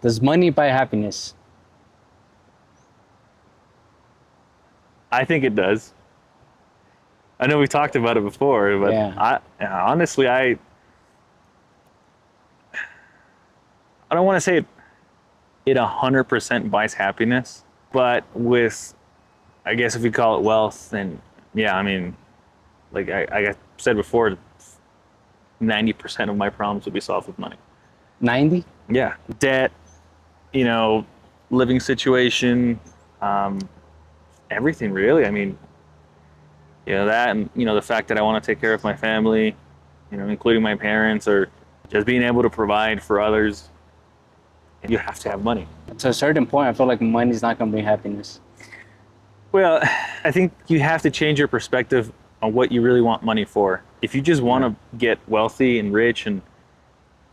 Does money buy happiness? I think it does. I know we talked about it before, but Yeah. I honestly I don't want to say it 100% buys happiness, but with, I guess if we call it wealth, then yeah, I mean, like I said before, 90% of my problems would be solved with money. 90? Yeah, debt, you know, living situation, um, everything really. I mean, that, and the fact that I want to take care of my family, including my parents, or just being able to provide for others. You have to have money. To a certain point, I feel like money's not gonna bring happiness. Well, I think you have to change your perspective on what you really want money for. If you just want Yeah. to get wealthy and rich and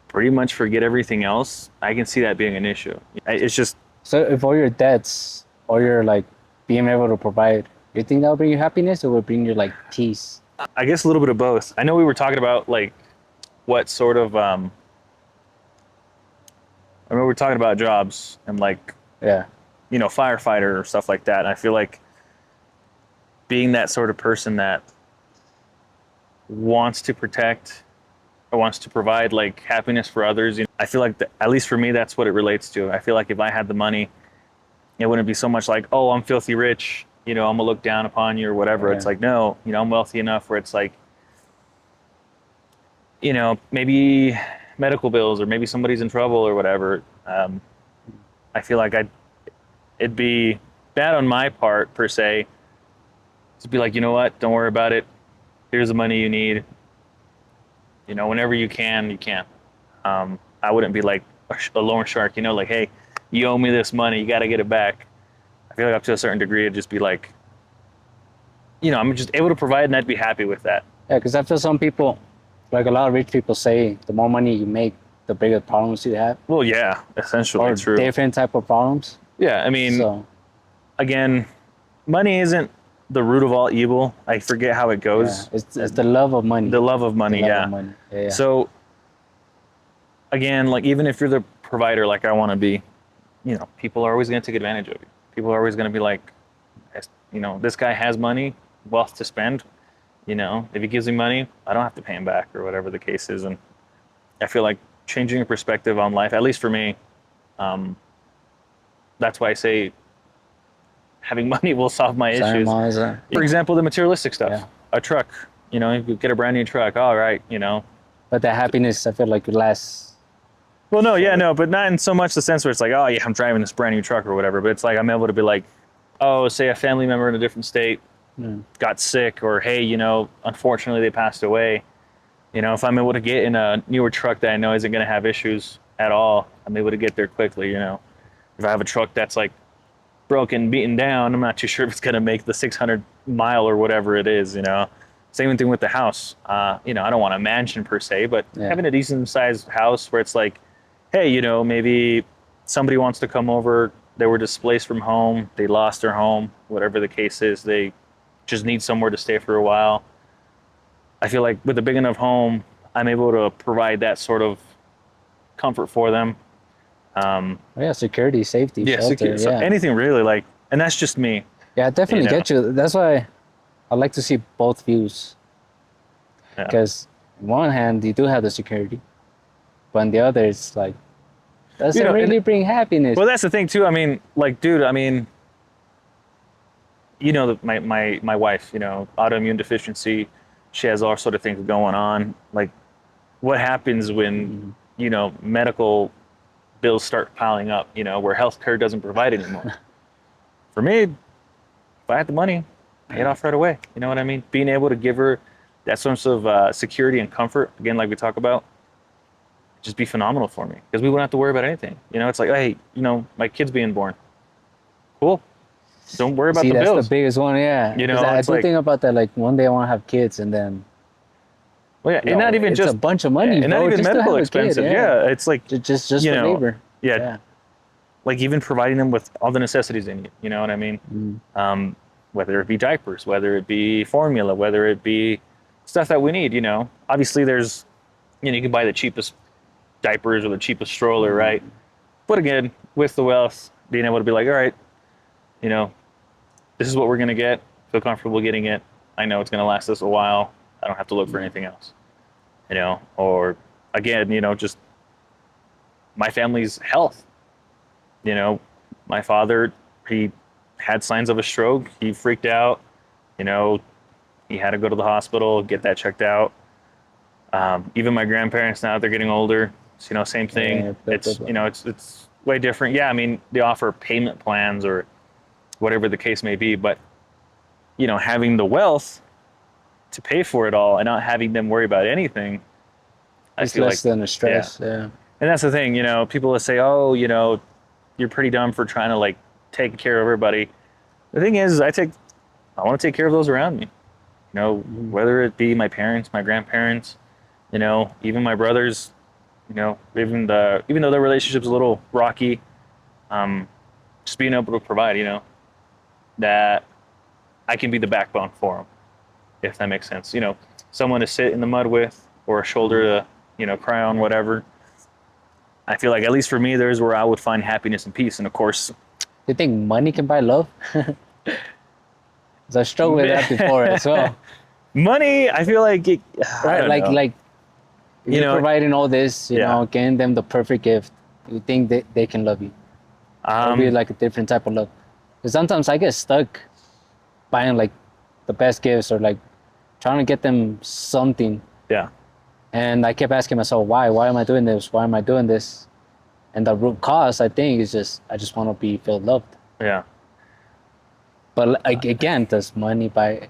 pretty much forget everything else, I can see that being an issue. It's just, So if all your debts or your like being able to provide, you think that'll bring you happiness or will bring you like peace? I guess, a little bit of both. I know we were talking about like what sort of, I remember we were talking about jobs and like, Yeah. firefighter or stuff like that. And I feel like being that sort of person that wants to protect or wants to provide like happiness for others, I feel like at least for me, that's what it relates to. I feel like if I had the money, it wouldn't be so much like, oh, I'm filthy rich, I'm gonna look down upon you or whatever. It's Yeah. like, no, I'm wealthy enough where it's like, maybe medical bills or maybe somebody's in trouble or whatever. I feel like it'd be bad on my part per se to be like, you know what, don't worry about it. Here's the money you need. Whenever you can, you can. I wouldn't be like a loan shark, like, hey, you owe me this money, you got to get it back. I feel like up to a certain degree, it'd just be like, I'm just able to provide and I'd be happy with that. Yeah, because I feel some people, like a lot of rich people say, the more money you make, the bigger problems you have, Well, yeah, essentially or true. different type of problems. Yeah, I mean, So again, money isn't the root of all evil. I forget how it yeah, goes. it's the love of money. The love of The money, love of yeah. money. Yeah, yeah. So again, like even if you're the provider like I want to be, people are always going to take advantage of you. People are always going to be like, this guy has money, wealth to spend. If he gives me money, I don't have to pay him back or whatever the case is. And I feel like changing your perspective on life, at least for me, um, that's why I say having money will solve my Sorry, issues. mom. For example, the materialistic stuff, Yeah. a truck, you get a brand new truck. All right, But the happiness, I feel like it lasts Well, no, yeah, for. no, but not in so much the sense where it's like, oh, yeah, I'm driving this brand new truck or whatever. But it's like I'm able to be like, oh, say a family member in a different state Mm. got sick, or hey, unfortunately they passed away. If I'm able to get in a newer truck that I know isn't going to have issues at all, I'm able to get there quickly. If I have a truck that's like broken, beaten down, I'm not too sure if it's going to make the 600 mile or whatever it is. Same thing with the house. I don't want a mansion per se, but Yeah. having a decent sized house where it's like, hey, maybe somebody wants to come over. They were displaced from home. They lost their home, whatever the case is. They just need somewhere to stay for a while. I feel like with a big enough home, I'm able to provide that sort of comfort for them. Yeah, security, safety, Yeah, shelter. secure. So Yeah. anything really, like, and that's just me. Yeah, I You definitely know, get you. That's why I like to see both views. yeah. Because on one hand, you do have the security, but on the other, it's like, does it And really bring happiness? well, that's the thing too. I mean, like, dude, I mean, my wife, autoimmune deficiency, she has all sort of things going on. Like, what happens when Mhm. medical bills start piling up? Where healthcare doesn't provide anymore. For me, if I had the money, pay it Yeah. off right away. You know what I mean? Being able to give her that sense of security and comfort, again, like we talk about, just be phenomenal for me because we wouldn't have to worry about anything. It's like, hey, my kid's being born. Cool. Don't worry about See, the that's the bills. biggest one. Yeah. Because I It's do like, think about that. Like, one day I want to have kids, and then, well, yeah, and not even it's a just, bunch of money, and not bro, even just to medical have a kid. expenses. Yeah. Yeah, it's like, Just you for know, labor. yeah, Yeah. like even providing them with all the necessities they need. You know what I mean? Mm. Whether it be diapers, whether it be formula, whether it be stuff that we need. Obviously there's, you can buy the cheapest diapers or the cheapest stroller, Mm. right? But again, with the wealth, being able to be like, all right, you know, this is what we're gonna get. Feel comfortable getting it. I know it's gonna last us a while. I don't have to look for anything else. Or again, just my family's health. You know, my father, he had signs of a stroke. He freaked out. You know, he had to go to the hospital, get that checked out. Even my grandparents now, they're getting older. So, same thing. Yeah, It's it's way different. Yeah, I mean, they offer payment plans or whatever the case may be, but having the wealth to pay for it all and not having them worry about anything, I it's feel like, less than a yeah. stress. Yeah. And that's the thing. People will say, oh, you're pretty dumb for trying to like take care of everybody. The thing is, I want to take care of those around me. Mhm. Whether it be my parents, my grandparents, even my brothers. Even though their relationship's a little rocky, um, just being able to provide, that I can be the backbone for them, if that makes sense. Someone to sit in the mud with, or a shoulder to, cry on, whatever. I feel like, at least for me, there's where I would find happiness and peace. And of course, Do you think money can buy love? 'Cause I struggled with that before as well. money, I feel like I Right? don't know. Like if You you're know, providing all this, yeah. getting them the perfect gift, you think they can love you. Or be Um, like a different type of love. Because sometimes I get stuck buying like the best gifts or like trying to get them something. yeah, And I kept asking myself, why? Why am I doing this? Why am I doing this? And the root cause, I think, is just I just want to be feel loved. yeah. But like, again, does money buy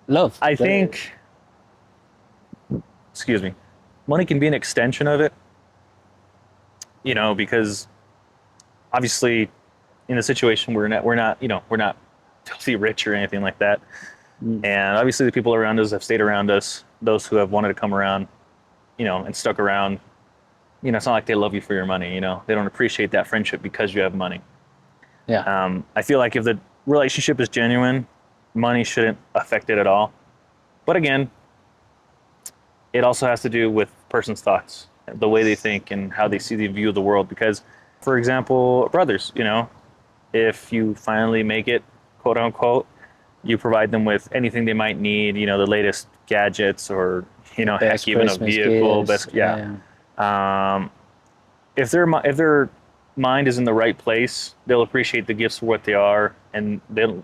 love? I think, excuse me, money can be an extension of it, because obviously in the situation we're not filthy rich or anything like that. Mm, And obviously the people around us have stayed around us, those who have wanted to come around, and stuck around. It's not like they love you for your money, they don't appreciate that friendship because you have money. yeah, I feel like if the relationship is genuine, money shouldn't affect it at all. But again, it also has to do with person's thoughts, the way they think, and how they see the view of the world. Because, for example, brothers, if you finally make it, quote unquote, you provide them with anything they might need, the latest gadgets or, the heck, best even a Christmas vehicle, gifts. best, yeah. Yeah, Um, if their mind is in the right place, they'll appreciate the gifts for what they are, and they'll,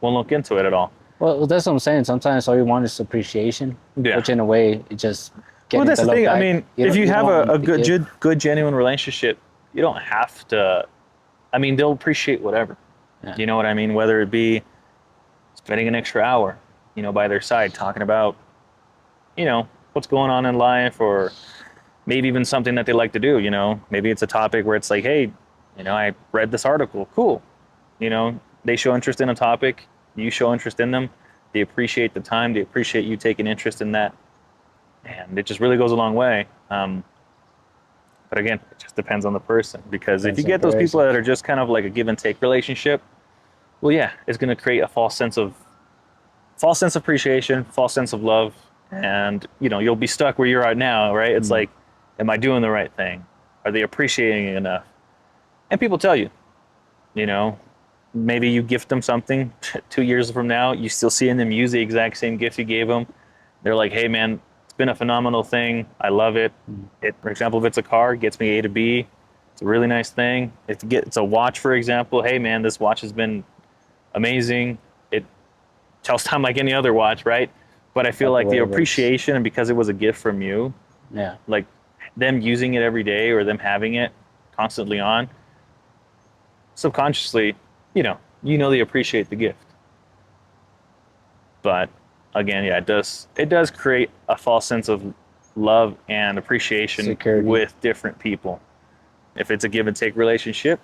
won't look into it at all. well, that's what I'm saying. Sometimes all you want is appreciation, Yeah. which in a way, it just Well, getting that's the the love thing. I back. mean, You if don't you you have don't a want the gift. good, genuine relationship, you don't have to. I mean, they'll appreciate whatever. Yeah, You know what I mean? Whether it be spending an extra hour, by their side, talking about, what's going on in life, or maybe even something that they like to do. Maybe it's a topic where it's like, hey, I read this article. Cool. They show interest in a topic. You show interest in them. They appreciate the time. They appreciate you taking interest in that, and it just really goes a long way. But again, it just depends on the person, because if you depends on get those people person. that are just kind of like a give and take relationship, well, yeah, it's going to create a false sense of appreciation, false sense of love, and you'll be stuck where you're at now, right? It's Mm, like, am I doing the right thing? Are they appreciating it enough? And people tell you, you know, maybe you gift them something 2 years from now, you still seeing them use the exact same gift you gave them. They're like, hey man, it's been a phenomenal thing. I love it. mm. For example, if it's a car, it gets me A to B. It's a really nice thing. If it's a watch, for example, hey man, this watch has been amazing. It tells time like any other watch, right? But I feel Like the like the way it works. appreciation, and because it was a gift from you, Yeah, like them using it every day or them having it constantly on, subconsciously, they appreciate the gift. But again, yeah, it does create a false sense of love and appreciation security. with different people. If it's a give and take relationship,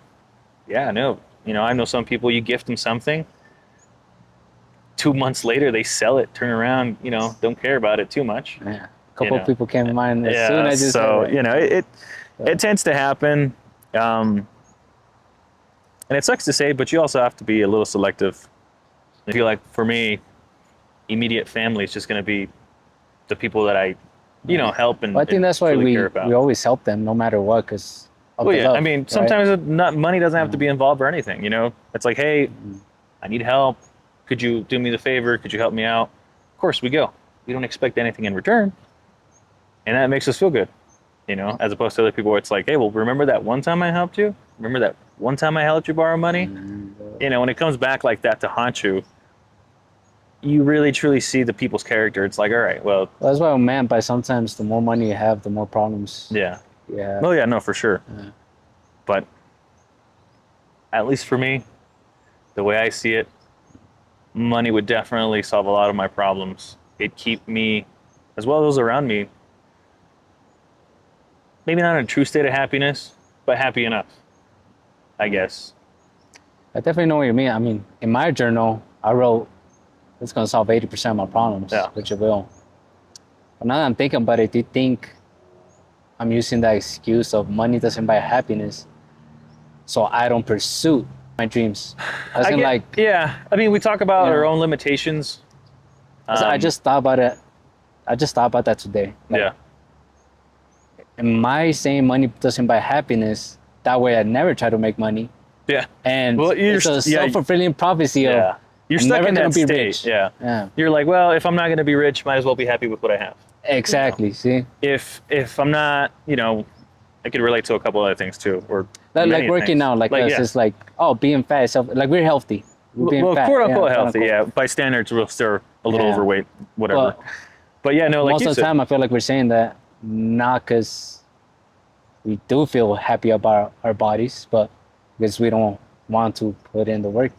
yeah, no. I know some people, you gift them something, 2 months later they sell it, turn around, don't care about it too much. Yeah, a You couple of know. people came to mind as soon Yeah, as you said so that. it So, tends to happen. Um, and it sucks to say, but you also have to be a little selective. I feel like for me, immediate family is just going to be the people that I, yeah. help Well, and, I think and that's why truly care we about. always help them no matter what, because of Well, the yeah. love. I mean, right? sometimes not money doesn't have to be involved or anything. You know, it's like, hey, Mm-hmm. I need help. Could you do me the favor? Could you help me out? Of course, we go. We don't expect anything in return, and that makes us feel good. You know, as opposed to other people where it's like, hey, well, remember that one time I helped you? Remember that one time I helped you borrow money? You know, when it comes back like that to haunt you, you really truly see the people's character. It's like, all right, well, Well, that's what I meant by sometimes the more money you have, the more problems. yeah. Yeah. Oh, yeah, no, for sure. Yeah. But at least for me, the way I see it, money would definitely solve a lot of my problems. It'd keep me, as well as those around me, maybe not in a true state of happiness, but happy enough, I guess. I definitely know what you mean. I mean, in my journal, I wrote it's gonna solve 80% of my problems, Yeah. which it will. But now that I'm thinking about it, do you think I'm using that excuse of money doesn't buy happiness, so I don't pursue my dreams? As in, like, yeah. I mean, we talk about you our know, own limitations. I just thought about it. I just thought about that today. Like, Yeah. am I saying money doesn't buy happiness? That way, I never try to make money, Yeah. and Well, it's a self-fulfilling prophecy of yeah. You're I'm stuck never in gonna that be state. rich. Yeah. Yeah, You're like, well, if I'm not going to be rich, might as well be happy with what I have. exactly. See, If I'm not, you know, I could relate to a couple other things too, or like many working things. out, like us, yeah. it's like, oh, being fat, is like we're healthy. We're being Well, fat, quote yeah, unquote healthy, unquote. yeah. By standards, we're still a little Yeah. overweight, whatever. But But yeah, no, like most you of the said, time, I feel like we're saying that not because we do feel happy about our bodies, but because we don't want to put in the work.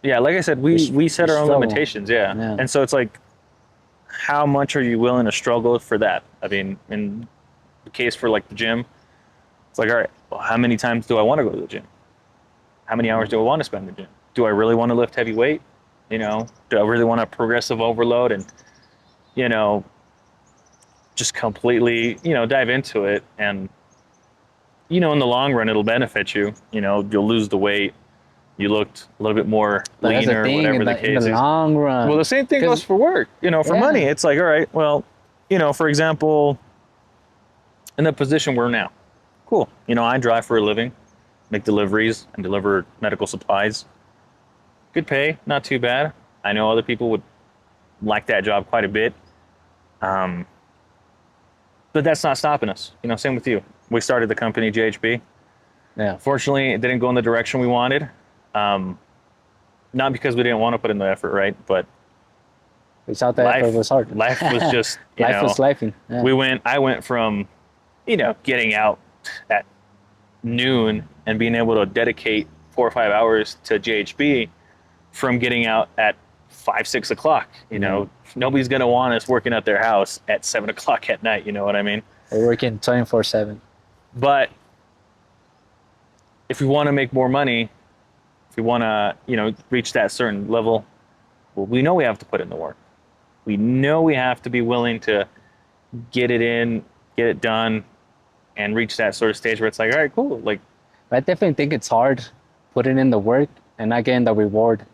yeah, like I said, we set we our own struggle. limitations, yeah. Yeah. And so it's like, how much are you willing to struggle for that? I mean, in the case for like the gym, it's like, all right, well, how many times do I want to go to the gym? How many hours do I want to spend in the gym? Do I really want to lift heavy weight? You know, do I really want to progressive overload and, you know, just completely, you know, dive into it? And, you know, in the long run, it'll benefit you. You know, you'll lose the weight. You looked a little bit more But that's the leaner, thing whatever in the the case is. long run. Well, the same thing goes for work. You know, for Yeah. money, it's like, all right, well, you know, for example, in the position we're now, cool. You know, I drive for a living, make deliveries and deliver medical supplies. Good pay, not too bad. I know other people would like that job quite a bit. But that's not stopping us. You know, same with you. We started the company JHB. Yeah. Fortunately, it didn't go in the direction we wanted. Not because we didn't want to put in the effort, right? But We thought that effort was hard. life was just, you life know, was lifing. Yeah. I went from, you know, getting out at noon and being able to dedicate 4 or 5 hours to JHB from getting out at 5, 6 o'clock. You know, nobody's going to want us working at their house at 7 o'clock at night. You know what I mean? We're working 24/7. But if we want to make more money, if we want to, you know, reach that certain level, well, we know we have to put in the work. We know we have to be willing to get it in, get it done, and reach that sort of stage where it's like, all right, cool. Like, But I definitely think it's hard putting in the work and not getting the reward.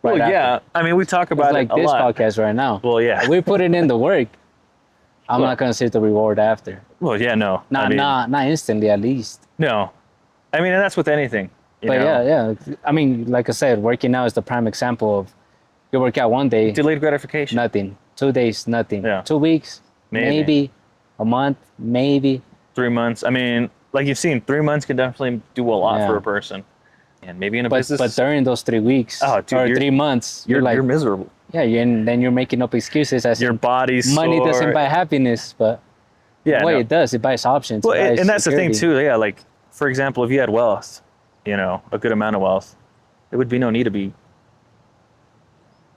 well, right yeah. after. I mean, we talk about It's like it a this lot. podcast right now. Well, yeah. We're putting in the work. I'm Well- not gonna see the reward after. Well, yeah, no. Not I mean, not instantly at least. No. I mean, and that's with anything. You But know? yeah. I mean, like I said, working out is the prime example of you work out one day, Delayed gratification. nothing. 2 days, nothing. Yeah. 2 weeks, Maybe. maybe. A month, maybe. 3 months. I mean, like you've seen, 3 months can definitely do a lot Yeah. for a person. And maybe in a But business, during those 3 weeks Oh, dude, or you're- 3 months, you're like, you're miserable. yeah, then you're making up excuses as Your body's money sore. doesn't buy happiness, but Yeah, wait, no. it does. It buys options. Well, it buys and that's the thing security. too. Yeah, like for example, if you had wealth, you know, a good amount of wealth, there would be no need to be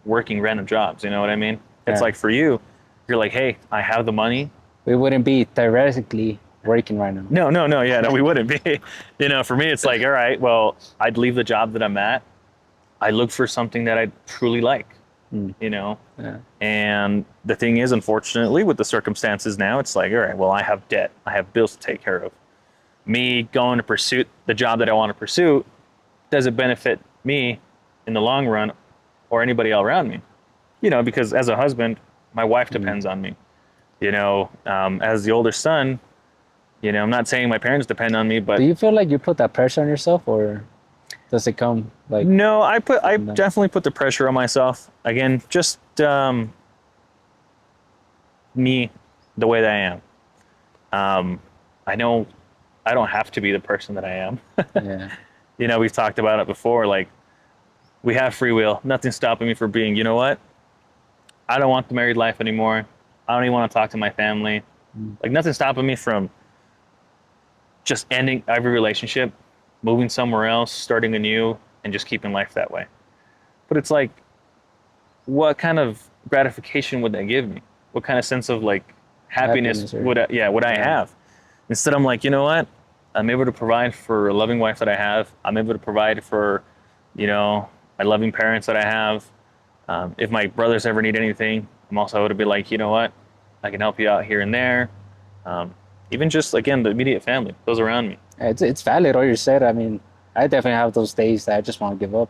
working random jobs. You know what I mean? It's Yeah. like for you, you're like, hey, I have the money. We wouldn't be theoretically working right now. No, yeah, no, we wouldn't be. You know, for me, it's like, all right, well, I'd leave the job that I'm at. I look for something that I truly like. You know, Yeah. and the thing is, unfortunately, with the circumstances now, it's like, all right, well, I have debt, I have bills to take care of. Me going to pursue the job that I want to pursue doesn't benefit me in the long run or anybody else around me. You know, because as a husband, my wife depends on me. You know, as the older son, You know, I'm not saying my parents depend on me, Do but you feel like you put that pressure on yourself, or does it come like no, I from them? definitely put the pressure on myself. Again, just me, the way that I am. I know I don't have to be the person that I am. Yeah, You know, we've talked about it before. Like, we have free will. Nothing's stopping me from being, you know what? I don't want the married life anymore. I don't even want to talk to my family. mm, Like, nothing's stopping me from just ending every relationship, moving somewhere else, starting anew, and just keeping life that way. But it's like, what kind of gratification would that give me? What kind of sense of like happiness happiness or would I yeah, have? Instead, I'm like, you know what? I'm able to provide for a loving wife that I have. I'm able to provide for, you know, my loving parents that I have. If my brothers ever need anything, I'm also able to be like, you know what? I can help you out here and there. Um, Even just again the immediate family, those around me. it's valid what you said. I mean, I definitely have those days that I just want to give up.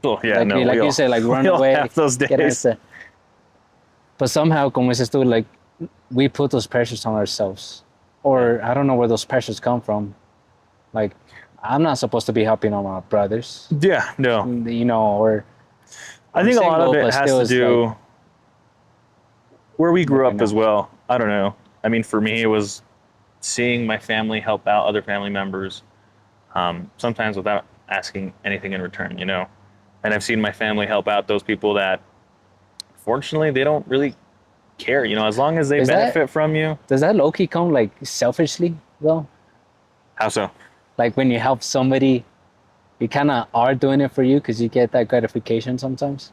Oh yeah, no, Like you said, like we run all away, have those get out. days. But somehow, como dices tú, like we put those pressures on ourselves, Yeah, or I don't know where those pressures come from. Like I'm not supposed to be helping on my brothers, yeah, no. you know, or I I'm think a lot of single, it but has still, to it's like do where we grew like up as enough. well. I don't know. I mean, for me, it was seeing my family help out other family members, sometimes without asking anything in return, you know. And I've seen my family help out those people that, fortunately, they don't really care, you know, as long as they Is that benefit from you. does that low key come like selfishly though? How so? Like when you help somebody, you kind of are doing it for you because you get that gratification sometimes.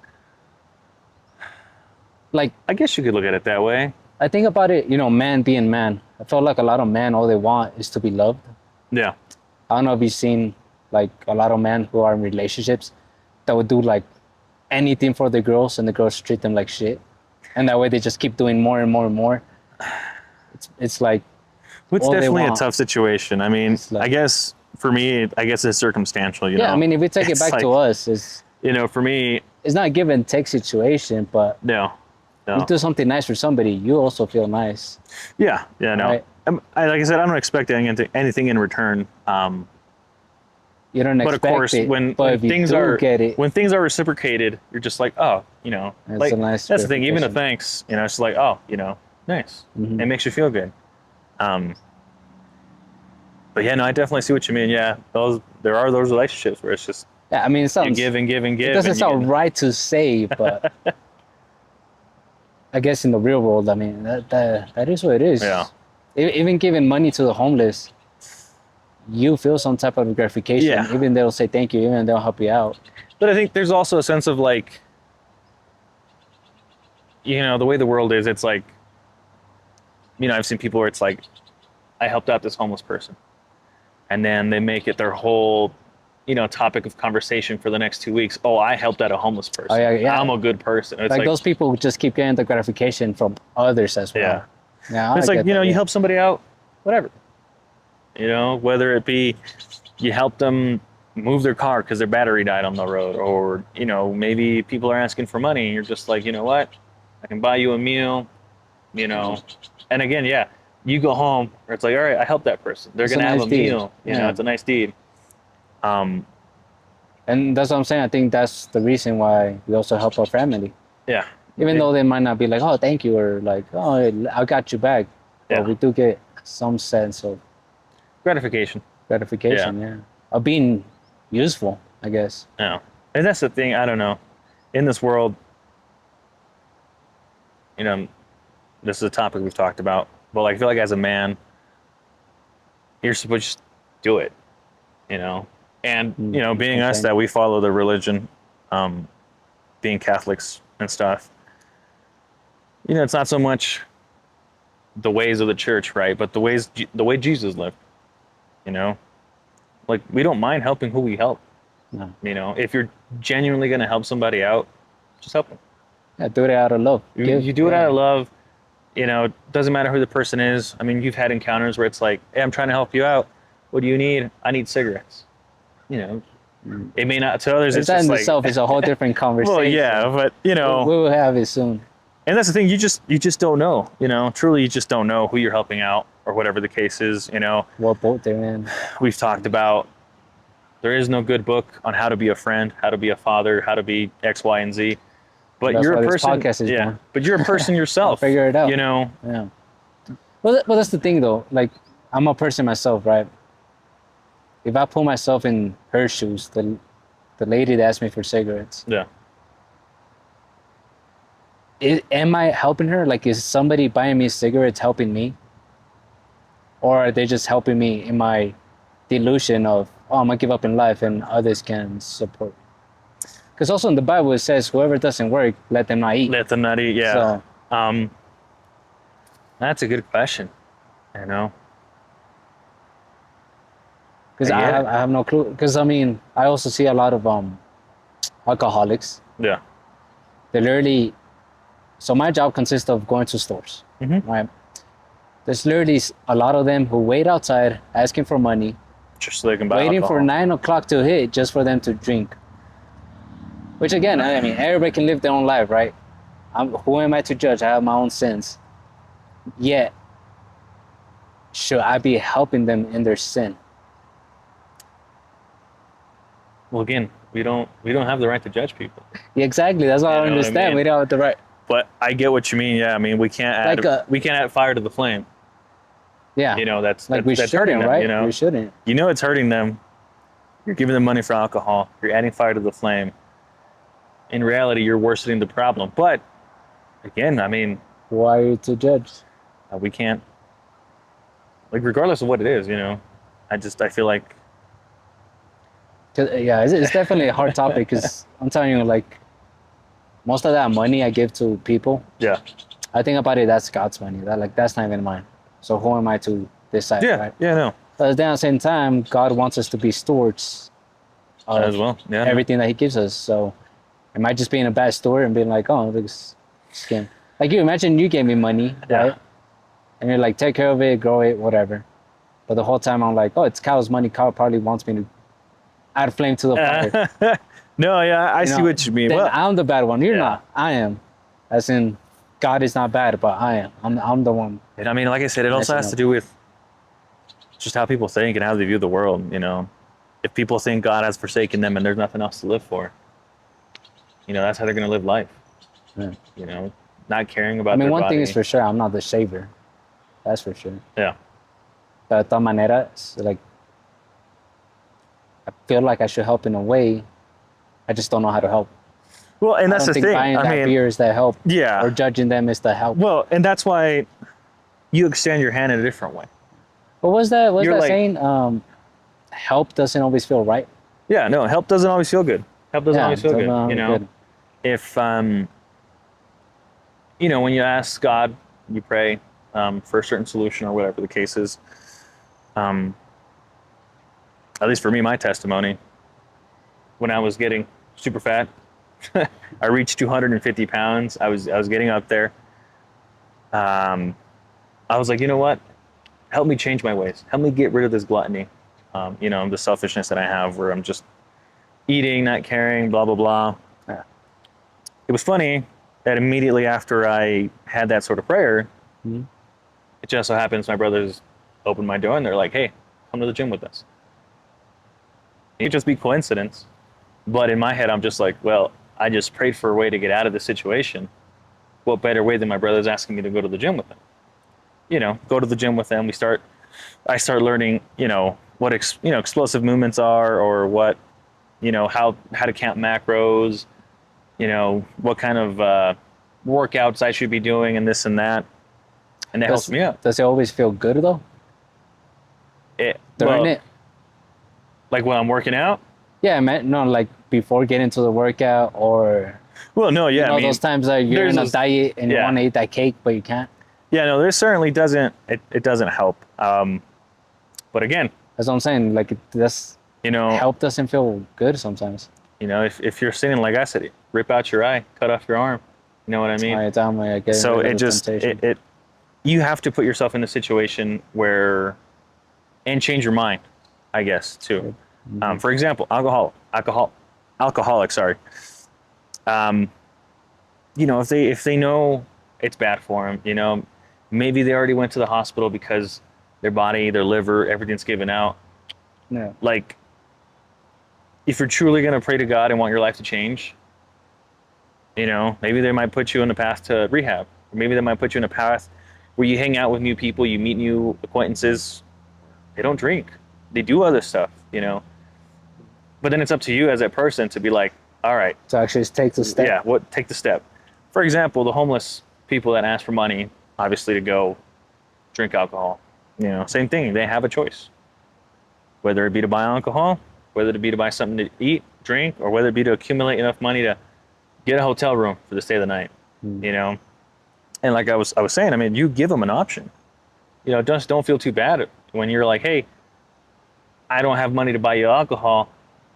Like I guess you could look at it that way. I think about it, you know, man being man. I feel like a lot of men, all they want is to be loved. Yeah. I don't know if you've seen like a lot of men who are in relationships that would do like anything for the girls and the girls treat them like shit. And that way they just keep doing more and more and more. It's like It's all they definitely a want. tough situation. I mean, It's I like guess for me, I guess it's circumstantial, you yeah, I know. mean if we take it It's back to like, us, you know, for me, it's not a give and take situation, but no, you no. do something nice for somebody, you also feel nice. Yeah, yeah, no. Right? Like I said, I don't expect anything in return. You don't But of expect course, it, but if you do get it, when things are reciprocated, you're just like, oh, you know, it's a like nice that's the thing. Even a gratification. thanks, you know, it's like, oh, you know, nice. Hmm. It makes you feel good. Um, but yeah, no, I definitely see what you mean. Yeah, there are those relationships where it's just Yeah, I mean you give and give and it give, doesn't and you sound get right to say, but I guess in the real world, I mean that is what it yeah, is. Even giving money to the homeless, you feel some type of gratification. yeah. Even they'll say thank you, even they'll help you out. But I think there's also a sense of like, you know, the way the world is. It's like, you know, I've seen people where it's like, I helped out this homeless person, and then they make it their whole, you know, topic of conversation for the next 2 weeks. Oh, I helped out a homeless Oh person. yeah, I'm yeah. a good person. It's Like like, those people who just keep getting the gratification from others as yeah. well. Yeah, I It's like, get you know, that. you Yeah. help somebody out, whatever. You know, whether it be you help them move their car because their battery died on the road, or, you know, maybe people are asking for money and you're just like, you know what? I can buy you a meal, you know. And again, yeah, you go home, or it's like, all right, I helped that person. They're It's a going to have nice a deed. meal. You know, Yeah. it's a nice deed. Um, And that's what I'm saying. I think that's the reason why we also help our family. yeah. Even though they might not be like, oh, thank you, or like, oh, I got you back. But Yeah. we do get some sense of Gratification. Yeah. gratification, yeah. Of being useful, I guess. Yeah. And that's the thing. I don't know. In this world, you know, this is a topic we've talked about, but like, I feel like as a man, you're supposed to just do it, you know? And, you know, being us Okay. that we follow the religion, um, being Catholics and stuff, you know, it's not so much the ways of the church, right? But the way Jesus lived, you know? Like, we don't mind helping who we help, No. you know? If you're genuinely going to help somebody out, just help them. Yeah, do it out of love. Give, You do it out yeah. of love. You know, it doesn't matter who the person is. I mean, you've had encounters where it's like, hey, I'm trying to help you out. What do you need? I need cigarettes. You know, it may not, to others, it's That just in like, itself is a whole different conversation. well, yeah, but you We know, will have it soon. and that's the thing, you just don't know, you know, truly you just don't know who you're helping out. or whatever the case is. You know, what boat they're in. we've talked about there is no good book on how to be a friend, how to be a father, how to be X, Y, and Z. But That's you're why a this person, podcast is yeah. born. But you're a person yourself. Figure it out. You know, Yeah. Well, that's the thing though. Like, I'm a person myself, right? If I put myself in her shoes, the lady that asked me for cigarettes, yeah. am I helping her? Like, is somebody buying me cigarettes helping me? Or are they just helping me in my delusion of, oh, I'm gonna give up in life and others can support? Because also in the Bible it says, whoever doesn't work, let them not eat. Let them not eat. Yeah. So, That's a good question. You know, because I get it. I have no clue. Because I mean, I also see a lot of alcoholics. Yeah. They literally. So my job consists of going to stores, Mhm. right? There's literally a lot of them who wait outside asking for money, Just so they can buy waiting alcohol. for 9 o'clock to hit just for them to drink. Which again, I mean, everybody can live their own life, right? Who am I to judge? I have my own sins. Yet, should I be helping them in their sin? Well, again, we don't have the right to judge people. Yeah, exactly. That's what I You don't know what I understand. mean? We don't have the right. But I get what you mean. Yeah, I mean, we can't add fire to the flame. Yeah. You know, that's like we that's shouldn't, hurting them. right? You know, We shouldn't. you know it's hurting them. You're giving them money for alcohol. You're adding fire to the flame. In reality, you're worsening the problem. But again, I mean, Why are you to judge? we can't. Like, regardless of what it is, you know, I feel like. 'Cause, yeah, it's definitely a hard topic because I'm telling you, like, most of that money I give to people, Yeah. I think about it, that's God's money. That's not even mine. So who am I to decide, Yeah. right? Yeah. No. But then at the same time, God wants us to be stewards of As well. Yeah. everything that He gives us. So am I just being a bad steward and being like, oh, this skin? Like, you imagine you gave me money, Yeah. right? And you're like, take care of it, grow it, whatever. But the whole time I'm like, oh, it's Kyle's money. Kyle probably wants me to add flame to the fire. No. Yeah. I see what you mean. Then Well, I'm the bad one. You're Yeah. not. I am. As in, God is not bad, but I am. I'm the one. and I mean, like I said, it also has to do with just how people think and how they view the world. You know, if people think God has forsaken them and there's nothing else to live for, you know, that's how they're going to live life. Yeah. You know, not caring about. I mean, their one body. thing is for sure, I'm not the savior. That's for sure. Yeah. But de todas maneras, like, I feel like I should help in a way. I just don't know how to help. Well, and I that's don't the think thing. buying I that mean, beer is the help. yeah. Or judging them is the help. Well, and that's why you extend your hand in a different way. But what's that You're like- saying? Help doesn't always feel right. Yeah, no, help doesn't always feel good. Help doesn't always feel good. You know, good. if you know, when you ask God, you pray for a certain solution or whatever the case is. At least for me, my testimony, when I was getting super fat, I reached 250 pounds. I was getting up there. I was like, you know what? Help me change my ways. Help me get rid of this gluttony. You know, the selfishness that I have where I'm just eating, not caring, blah, blah, blah. Yeah. It was funny that immediately after I had that sort of prayer, Mhm. it just so happens my brothers opened my door and they're like, hey, come to the gym with us. It could just be coincidence. But in my head, I'm just like, well, I just prayed for a way to get out of this situation. What better way than my brothers asking me to go to the gym with them? You know, go to the gym with them. I start learning, you know, what explosive movements are, or what, you know, how to count macros, you know, what kind of workouts I should be doing, and this and that, and that helps me out. Does it always feel good though? During it? Like when I'm working out? Yeah, man. No, like before getting to the workout, or Well, no, yeah. you know, I mean, those times that you're there's in a those- diet and you yeah. want to eat that cake but you can't. yeah, no, there certainly doesn't. It doesn't help. But again, That's what I'm saying. Like, you know, help doesn't feel good sometimes. you know, if you're sinning, like I said, rip out your eye, cut off your arm. You know what I mean? All right, I'm like, get So rid of it the just temptation. you have to put yourself in a situation where, and change your mind, I guess too. For example, alcoholic. Sorry. You know, if they know it's bad for them, you know, maybe they already went to the hospital because their body, their liver, everything's given out. No. Like, if you're truly going to pray to God and want your life to change, you know, maybe they might put you on a path to rehab. Or maybe they might put you in a path where you hang out with new people, you meet new acquaintances. They don't drink. They do other stuff, you know. But then it's up to you as that person to be like, all right, So actually, just take the step. yeah, take the step. For example, the homeless people that ask for money, obviously to go drink alcohol. You know, same thing. They have a choice. Whether it be to buy alcohol, whether it be to buy something to eat, drink, or whether it be to accumulate enough money to get a hotel room for the stay of the night. You know, and like I was saying, I mean, you give them an option. You know, just don't feel too bad when you're like, hey, I don't have money to buy you alcohol.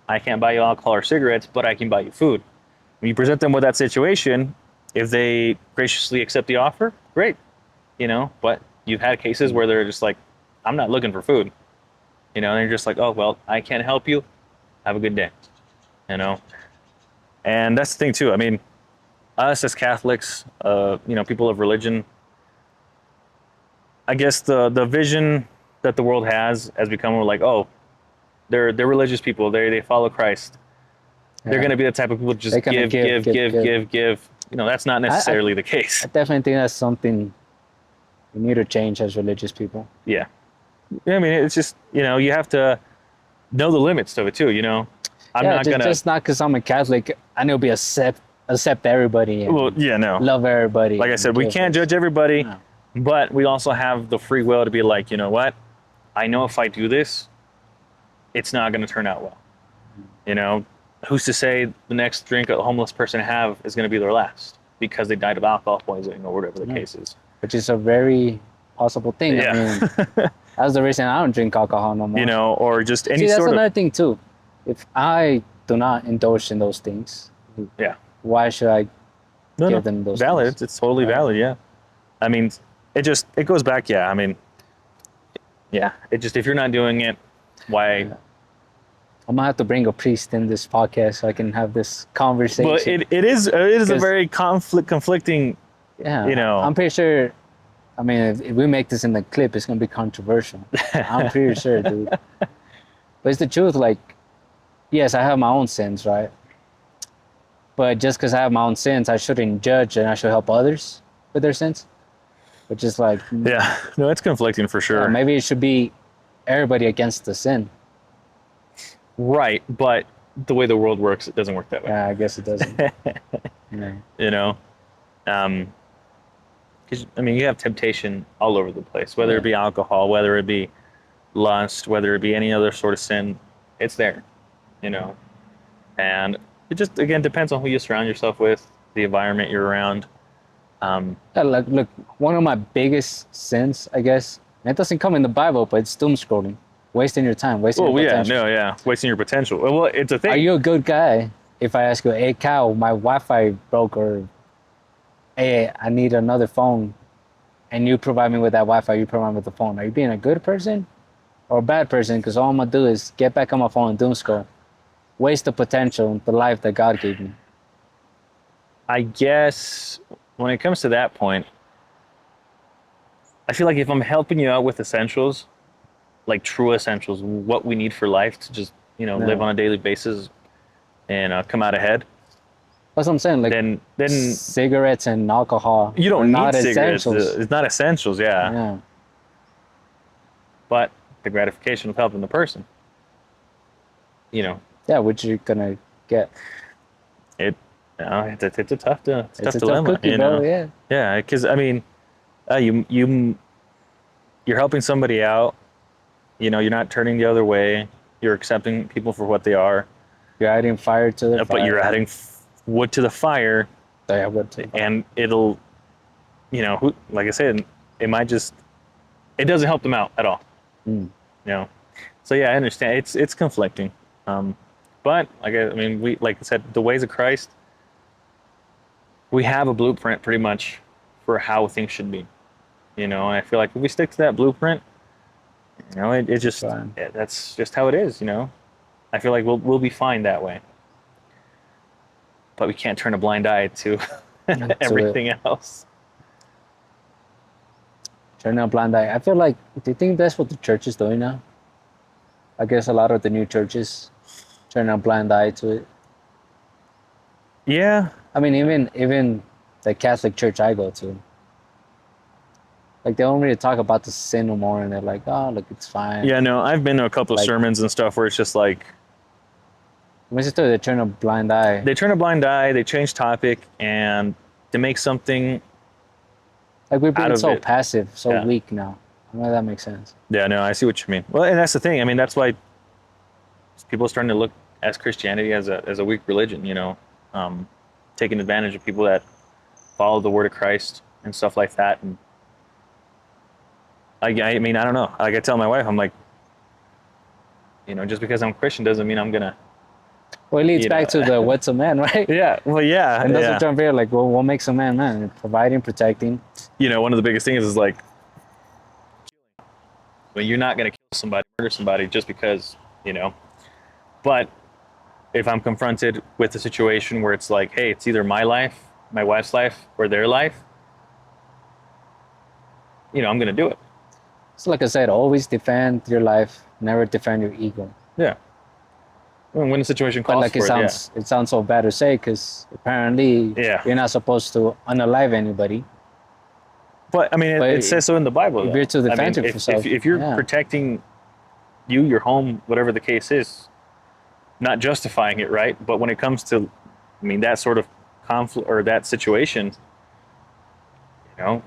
I can't buy you alcohol or cigarettes, but I can buy you food. When you present them with that situation, if they graciously accept the offer, great. You know, but you've had cases where they're just like, I'm not looking for food. You know, and they're just like, oh, well, I can't help you. Have a good day. You know, and that's the thing too. I mean, us as Catholics, you know, people of religion, I guess the vision that the world has become like, oh, they're religious people. They follow Christ. They're Yeah. going to be the type of people to just They're gonna give. You know, that's not necessarily the I case. definitely think that's something we need to change as religious people. Yeah. I mean, it's just, you know, you have to know the limits of it too, you know. I'm Yeah, not going to. just not because I'm a Catholic, I know be accept everybody and Well, yeah, no. love everybody. Like I and said, we give can't us- judge everybody, No. but we also have the free will to be like, you know what? I know if I do this, it's not going to turn out well. You know, who's to say the next drink a homeless person have is going to be their last because they died of alcohol poisoning or whatever the case is. Which is a very possible thing. Yeah. I mean, that's the reason I don't drink alcohol no more. You know, or just any See, that's sort another of. thing too. If I do not indulge in those things, Yeah. why should I No, give them those valid. things? It's totally valid. Yeah. I mean, it goes back. Yeah. I mean, yeah. It just, if you're not doing it, why? I'm gonna have to bring a priest in this podcast so I can have this conversation. Well, it is a 'Cause- very conflicting. Yeah, you know. I'm pretty sure. I mean, if we make this in the clip, it's gonna be controversial. I'm pretty sure, dude. But it's the truth. Like, yes, I have my own sins, right? But just because I have my own sins, I shouldn't judge and I should help others with their sins. Which is like, Yeah. No, it's conflicting for sure. maybe it should be everybody against the sin. Right, but the way the world works, it doesn't work that way. Yeah, I guess it doesn't. Yeah. You know, because I mean, you have temptation all over the place. Whether it be alcohol, whether it be lust, whether it be any other sort of sin, it's there. You know, and it just again depends on who you surround yourself with, the environment you're around. Yeah, like, look, one of my biggest sins, I guess, and it doesn't come in the Bible, but it's doom scrolling, wasting your time, wasting Oh your yeah, potential. no, yeah, wasting your potential. Well, it's a thing. Are you a good guy if I ask you, hey, Cal, my Wi-Fi broke, or hey, I need another phone, and you provide me with that Wi-Fi, you provide me with the phone? Are you being a good person or a bad person? Because all I'm going to do is get back on my phone and doom scroll, waste the potential, the life that God gave me. I guess when it comes to that point, I feel like if I'm helping you out with essentials, like true essentials, what we need for life to just, you know, live on a daily basis and come out ahead, That's what I'm saying. Like, then cigarettes and alcohol you don't are need not cigarettes. essentials. It's not essentials, yeah. Yeah. But the gratification of helping the person, you know, Yeah, which you're gonna get. it's a tough, it's a tough It's a tough dilemma, cookie, you bro. know. Yeah. Yeah, because I mean, you're helping somebody out. You know, you're not turning the other way. You're accepting people for what they are. You're adding fire to the fire. But you're adding wood to the fire, Yeah, wood to the fire. and it'll, you know, like I said, it might just, it doesn't help them out at all. Mm. You know, so yeah, I understand. It's conflicting, but I mean, like I said, the ways of Christ. We have a blueprint pretty much for how things should be. You know, and I feel like if we stick to that blueprint, you know, it just that's just how it is. You know, I feel like we'll be fine that way. But we can't turn a blind eye to everything else. Turning a blind eye. I feel like, do you think that's what the church is doing now? I guess a lot of the new churches turn a blind eye to it. Yeah. I mean, even the Catholic church I go to, like they don't really talk about the sin no more, and they're like, oh, look, it's fine. Yeah, no, I've been to a couple of Like- sermons and stuff where it's just like They turn a blind eye. they turn a blind eye, they change topic, and they make something. Like we're out being of so it. passive, so Yeah. weak now. I don't know if that makes sense. Yeah, no, I see what you mean. Well, and that's the thing. I mean, that's why people are starting to look as Christianity as a weak religion. You know, taking advantage of people that follow the word of Christ and stuff like that. And I mean, I don't know. Like I tell my wife, I'm like, you know, just because I'm Christian doesn't mean I'm gonna. Well, it leads You back know. to the what's a man, right? Yeah. Well, yeah. And that's yeah. what John Beer like. Well, what makes a man man? Providing, protecting. You know, one of the biggest things is like, well, you're not gonna kill somebody, murder somebody just because, you know. But if I'm confronted with a situation where it's like, hey, it's either my life, my wife's life, or their life, you know, I'm gonna do it. So, like I said, always defend your life. Never defend your ego. Yeah. When the situation But calls like for it sounds so bad to say because apparently Yeah. you're not supposed to unalive anybody. But I mean, But it says so in the Bible. if though. you're to I defend mean, yourself, if you're yeah. protecting you, your home, whatever the case is, not justifying it, right? But when it comes to, I mean, that sort of conflict or that situation, you know,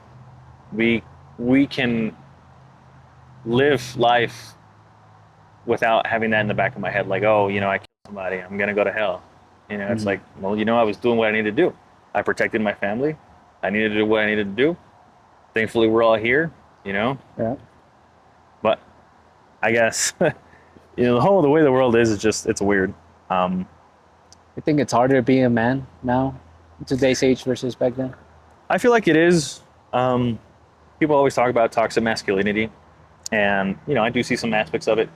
we can live life without having that in the back of my head, like, oh, you know, I killed somebody, I'm gonna go to hell. You know, it's like, well, you know, I was doing what I needed to do. I protected my family. I needed to do what I needed to do. Thankfully, we're all here. You know, Yeah. but I guess you know the way the world is just it's weird. I think it's harder to be a man now, in today's age versus back then. I feel like it is. People always talk about toxic masculinity, and you know I do see some aspects of it.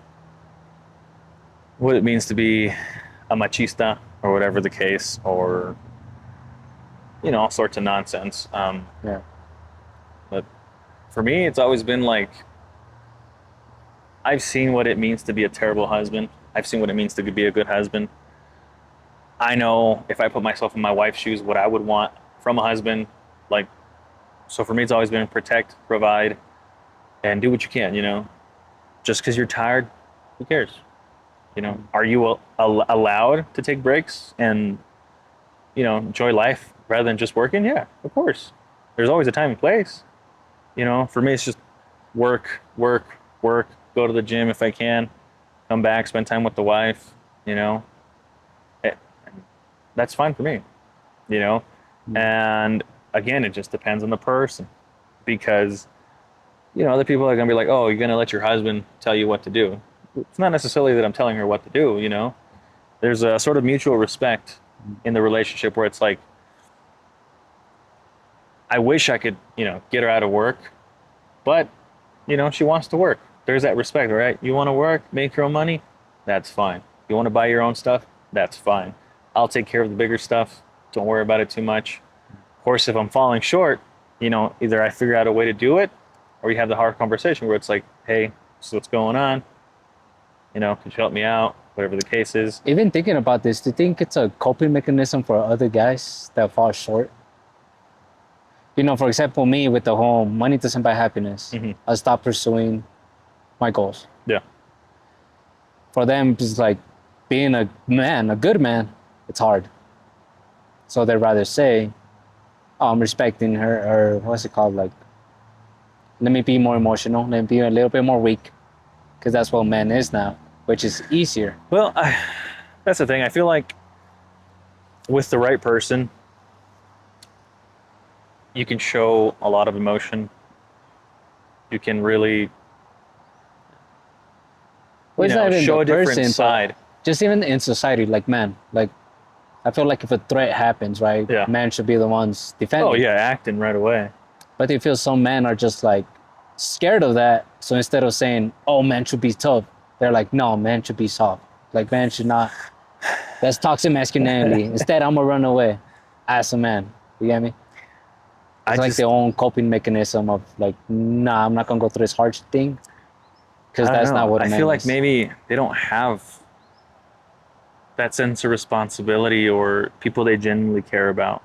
What it means to be a machista or whatever the case, or you know all sorts of nonsense. Yeah. But for me, it's always been like I've seen what it means to be a terrible husband. I've seen what it means to be a good husband. I know if I put myself in my wife's shoes, what I would want from a husband. Like, so for me, it's always been protect, provide, and do what you can. You know, just because you're tired, who cares? You know, are you allowed to take breaks and you know enjoy life rather than just working? Yeah, of course. There's always a time and place. You know, for me, it's just work, work, work. Go to the gym if I can. Come back, spend time with the wife. You know, that's fine for me, you know? And again, it just depends on the person because, you know, other people are going to be like, oh, you're going to let your husband tell you what to do. It's not necessarily that I'm telling her what to do, you know? There's a sort of mutual respect in the relationship where it's like, I wish I could, you know, get her out of work, but, you know, she wants to work. There's that respect, right? You want to work, make your own money? That's fine. You want to buy your own stuff? That's fine. I'll take care of the bigger stuff. Don't worry about it too much. Of course, if I'm falling short, you know, either I figure out a way to do it or you have the hard conversation where it's like, hey, this is what's going on. You know, could you help me out? Whatever the case is. Even thinking about this, do you think it's a coping mechanism for other guys that fall short? You know, for example, me with the whole money doesn't buy happiness. I stopped pursuing my goals. Yeah. For them, it's like being a man, a good man, it's hard. So they'd rather say, oh, I'm respecting her, or what's it called? Like, let me be more emotional, let me be a little bit more weak, because that's what man is now, which is easier. Well, that's the thing. I feel like with the right person, you can show a lot of emotion. You can really Well, it's not even show the a different person, but side. just even in society, like man, like I feel like if a threat happens, right, Yeah. men should be the ones defending. Oh, yeah, acting right away. But I feel some men are just like scared of that. So instead of saying, oh, men should be tough, they're like, no, men should be soft. Like, men should not. That's toxic masculinity. Instead, I'm going to run away as a man. You get me? It's like their own coping mechanism of like, nah, I'm not gonna go through this hard thing because I don't that's know. not what a I man feel like is. maybe they don't have that sense of responsibility or people they genuinely care about.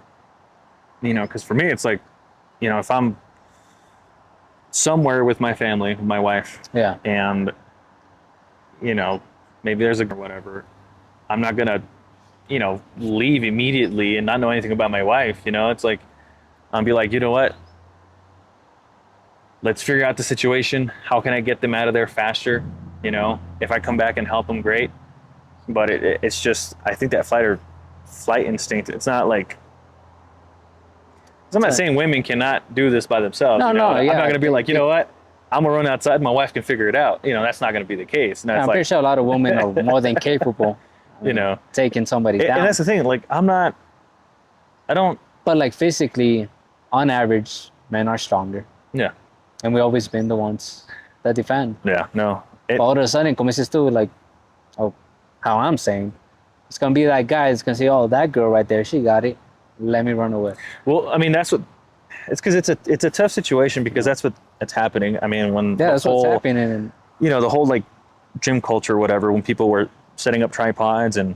You know, because for me, it's like, you know, if I'm somewhere with my family, with my wife, Yeah, and, you know, maybe there's a or whatever, I'm not gonna, you know, leave immediately and not know anything about my wife. You know, it's like, I'll be like, you know what? Let's figure out the situation. How can I get them out of there faster? You know, if I come back and help them, great. But it's just, I think that flight instinct. It's not like, 'cause I'm not saying women cannot do this by themselves. no, You know, no, I'm yeah. not going to be like, you know what? I'm gonna run outside. My wife can figure it out. You know, that's not going to be the case. And that's I'm like, pretty sure a lot of women are more than capable. I you mean, know, taking somebody and down. that's the thing. Like, I'm not. I don't. But like physically, on average, men are stronger, Yeah. and we always been the ones that defend. Yeah. No. But all of a sudden, como dices tú, like, oh, how I'm saying, it's gonna be that guy. It's gonna say, oh, that girl right there, she got it. Let me run away. Well, I mean, that's what. It's because it's a tough situation because that's what's happening. I mean, when Yeah, the that's what's whole, happening. And you know, the whole like gym culture, whatever, when people were setting up tripods and,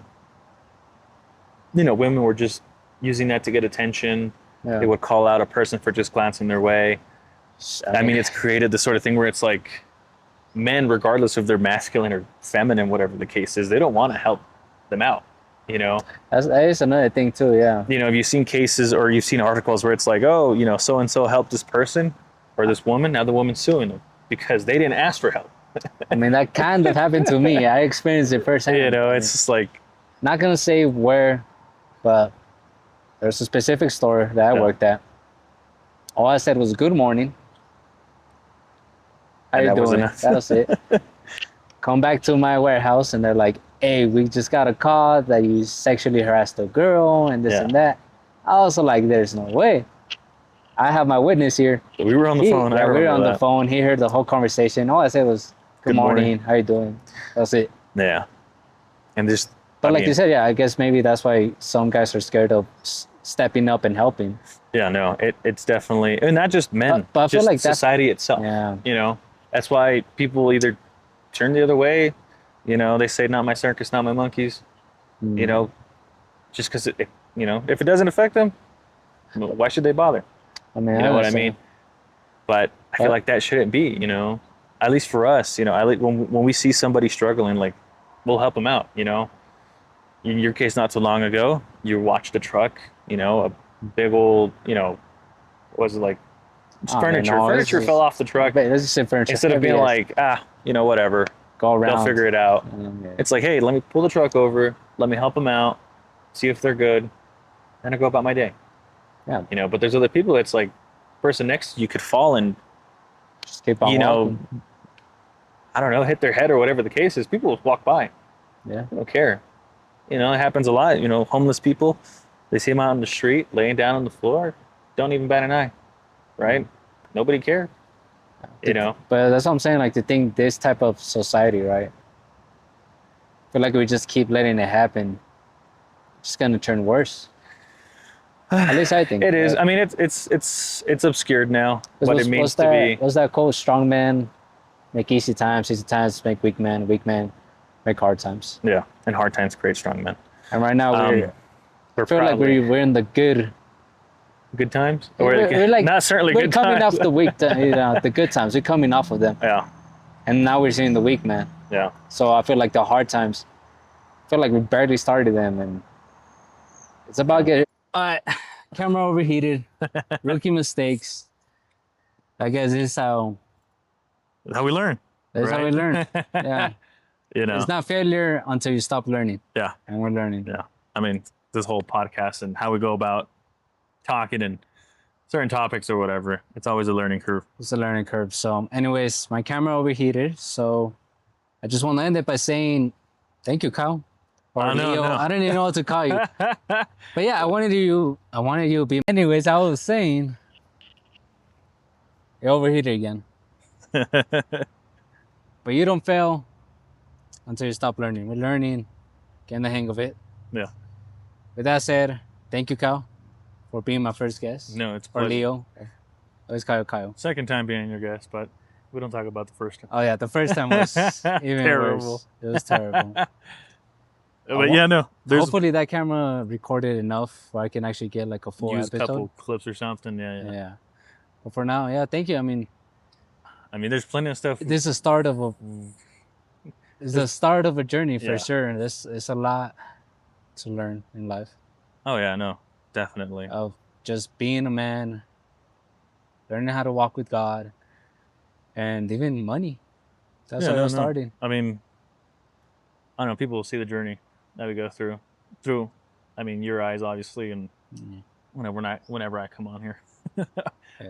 you know, women were just using that to get attention. yeah. They would call out a person for just glancing their way. I mean, it's created the sort of thing where it's like men, regardless of their masculine or feminine, whatever the case is, they don't want to help them out. You know, that is another thing too. Yeah. you know, have you seen cases or you've seen articles where it's like, oh, you know, so and so helped this person or this woman, now the woman's suing them because they didn't ask for help. I mean, that kind of happened to me. I experienced it firsthand. You know, I it's mean, just like, not gonna say where, but there's a specific store that I Yeah. worked at. All I said was "Good morning." How And you that was doing? enough. That was it. Come back to my warehouse, and they're like, "Hey, we just got a call that you sexually harassed a girl and this Yeah. and that." I was like, "There's no way." I have my witness here. we were on the phone. I Yeah, we were remember on the that. phone. He heard the whole conversation. All I said was, "Good Good morning." morning. How you doing?" That's it. Yeah. And just, But I like mean, you said, yeah, I guess maybe that's why some guys are scared of stepping up and helping. yeah, no, it's definitely, and not just men, But I feel just like that's society itself. yeah. You know, that's why people either turn the other way. You know, they say, not my circus, not my monkeys. You know, just because you know, if it doesn't affect them, why should they bother? I mean, You know what I understand. mean? But I feel But- like that shouldn't be, you know, at least for us, you know, when we see somebody struggling, like, we'll help them out, you know. In your case, not so long ago, you watched a truck, you know, a big old, you know, what was it like, Oh, furniture. man, no, this Furniture is- fell off the truck. But this is furniture. Instead of being Heavy as- like, you know, whatever, go around, they'll figure it out. Yeah. It's like, hey, let me pull the truck over, let me help them out, see if they're good, then I go about my day. Yeah. You know, but there's other people that's like, person next to you could fall and, Just keep on you walking. know, I don't know, hit their head or whatever the case is. People will walk by. Yeah. They don't care. You know, it happens a lot. You know, homeless people, they see them out on the street, laying down on the floor, don't even bat an eye, right? Nobody cares. You know, But that's what I'm saying. Like to think this type of society, right? I feel like we just keep letting it happen. It's gonna turn worse. At least I think it is. right? I mean, it's obscured now, 'Cause what what's- it means what's to that, be. What's that quote? Strong men make easy times make weak men make hard times. Yeah, and hard times create strong men. And right now I feel like probably we're in the good. good times. We're like not certainly we're good coming times. off the weak, you know, the good times. We're coming off of them, Yeah, and now we're seeing the weak man. yeah. So I feel like the hard times. I feel like we barely started them, and it's about getting. All right, camera overheated, rookie mistakes. I guess this is how. That's how we learn. That's how we Right? learn. Yeah, You know. it's not failure until you stop learning, Yeah, and we're learning. yeah. I mean, this whole podcast and how we go about talking and certain topics or whatever, it's always a learning curve. It's a learning curve. So, anyways, my camera overheated, so I just want to end it by saying thank you, Kyle. Or Oh, no, Leo. no. I don't even know what to call you. But yeah, I wanted you to be. Anyways, I was saying, you're overheated again. But you don't fail until you stop learning. We're learning, getting the hang of it. Yeah. With that said, thank you, Kyle. for being my first guest. No, it's a Or pleasure. Leo. It was Kyle. Second time being your guest, but we don't talk about the first time. Oh yeah, the first time was even Terrible. worse. It was terrible. But yeah, no. There's Hopefully that camera recorded enough where I can actually get like a full use a episode. couple clips or something. Yeah. Yeah. But for now, yeah, thank you. I mean, There's plenty of stuff. this is the start of a it's the start of a journey for Yeah. sure. And it's a lot to learn in life Oh yeah, no, definitely. of just being a man, learning how to walk with God, and even money. That's how it started. I mean, I don't know. People will see the journey that we go through. Your eyes, obviously, and whenever I come on here,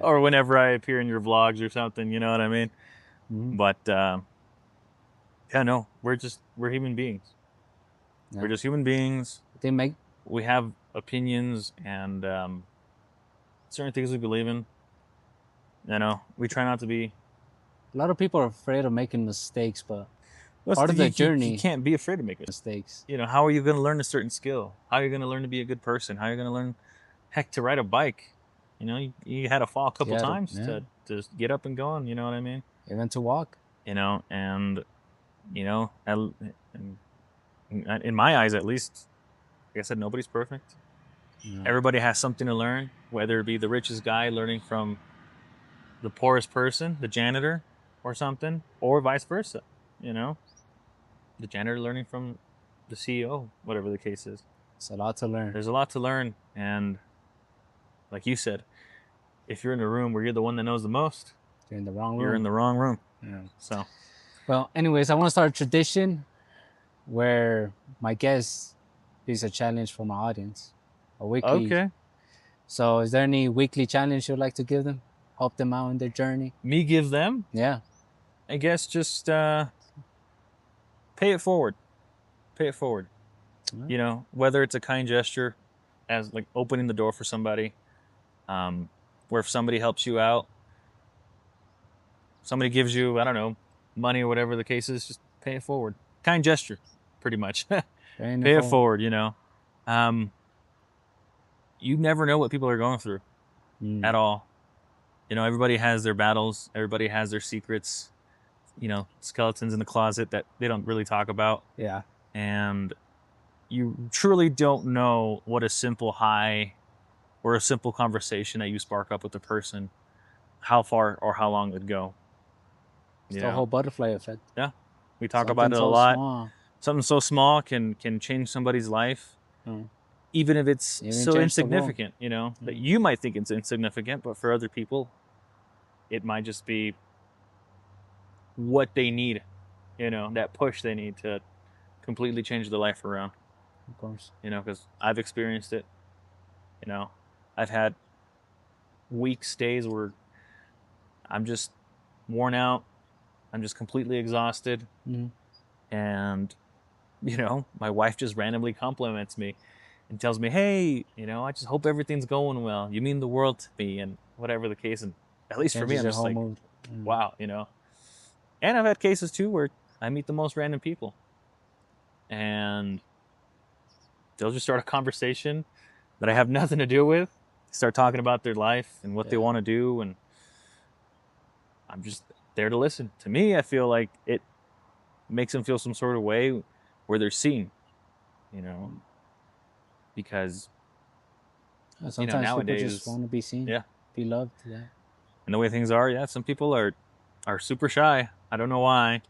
or whenever I appear in your vlogs or something. You know what I mean? Mhm. But yeah, no, we're human beings. Yeah. We're just human beings. We have opinions and certain things we believe in. You know, we try not to be. A lot of people are afraid of making mistakes, but Well, part of the journey. You can't be afraid to make Mistakes. You know, how are you going to learn a certain skill? How are you going to learn to be a good person? How are you going to learn, heck, to ride a bike? You know, you had to fall a couple times to get up and going. You know what I mean? Even to walk. You know, and you know, in my eyes, at least, like I said, nobody's perfect. Yeah. Everybody has something to learn, whether it be the richest guy learning from the poorest person, the janitor, or something, or vice versa. You know, the janitor learning from the CEO, whatever the case is. It's a lot to learn. There's a lot to learn, and like you said, if you're in a room where you're the one that knows the most, You're in the wrong room. you're in the wrong room. Yeah. So, well, anyways, I want to start a tradition where my guest is a challenge for my audience. A weekly. okay. So, is there any weekly challenge you'd like to give them? Help them out in their journey? Me give them? Yeah. I guess just pay it forward. Pay it forward. Yeah. You know, whether it's a kind gesture, as like opening the door for somebody, where if somebody helps you out, somebody gives you, I don't know, money or whatever the case is, just pay it forward. Kind gesture, pretty much. Pay it forward, you know. You never know what people are going through at all. You know, everybody has their battles. Everybody has their secrets. You know, skeletons in the closet that they don't really talk about. Yeah. And you truly don't know what a simple hi or a simple conversation that you spark up with a person, how far or how long it'd go. It's the whole butterfly effect. Yeah. We talk about it a lot. Small. Something so small can change somebody's life. Even if it's so insignificant, you know, that you might think it's insignificant, but for other people, it might just be what they need, you know, that push they need to completely change their life around. Of course. You know, because I've experienced it. You know, I've had weeks, days where I'm just worn out. I'm just completely exhausted. And, you know, my wife just randomly compliments me and tells me, hey, you know, I just hope everything's going well. You mean the world to me, and whatever the case. And at least for me, I'm just like, wow, you know. And I've had cases too where I meet the most random people and they'll just start a conversation that I have nothing to do with, start talking about their life and what they want to do, and I'm just there to listen. To me, I feel like it makes them feel some sort of way where they're seen, you know, because sometimes you know, nowadays people just want to be seen, be loved. Yeah. And the way things are, some people are super shy. I don't know why.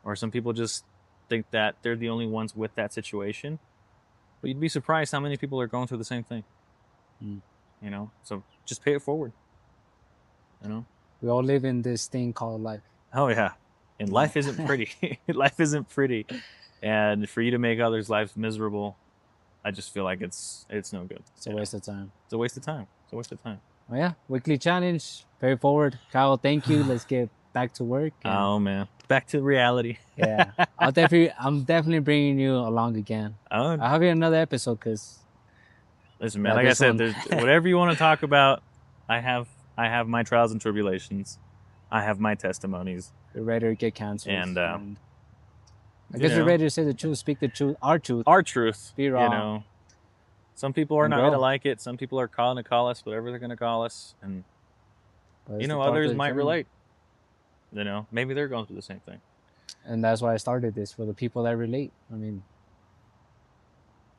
Or some people just think that they're the only ones with that situation. But you'd be surprised how many people are going through the same thing. You know, so just pay it forward. You know, we all live in this thing called life. Oh yeah, and life isn't pretty. Life isn't pretty, and for you to make others' lives miserable, I just feel like it's no good. It's a waste of time. It's a waste of time. It's a waste of time. Oh yeah, weekly challenge. Pay it forward. Kyle, thank you. Let's get back to work. Oh man, back to reality. Yeah, I'm definitely bringing you along again. I'll have you another episode because. Listen, man. Like I said, whatever you want to talk about, I have my trials and tribulations. I have my testimonies. You're ready to get canceled. And I guess you're ready to say the truth, speak the truth, our truth. Our truth. Be wrong. You know, Some people are And not going to grow. like it. Some people are going to call us whatever they're going to call us. And, But it's the part others of the might journey. relate. Maybe they're going through the same thing. And that's why I started this, for the people that relate. I mean,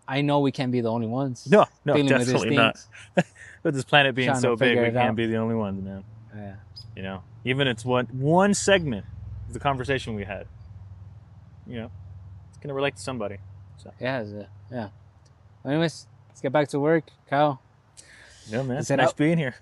I know we can't be the only ones No, dealing with these definitely not. things. With this planet being Trying to so big, figure we it can't out. be the only ones, man. Yeah. Even it's one segment of the conversation we had. It's going to relate to somebody. So. Yeah. Anyways, let's get back to work, Kyle. Yeah, man. Is it Nice out? being here.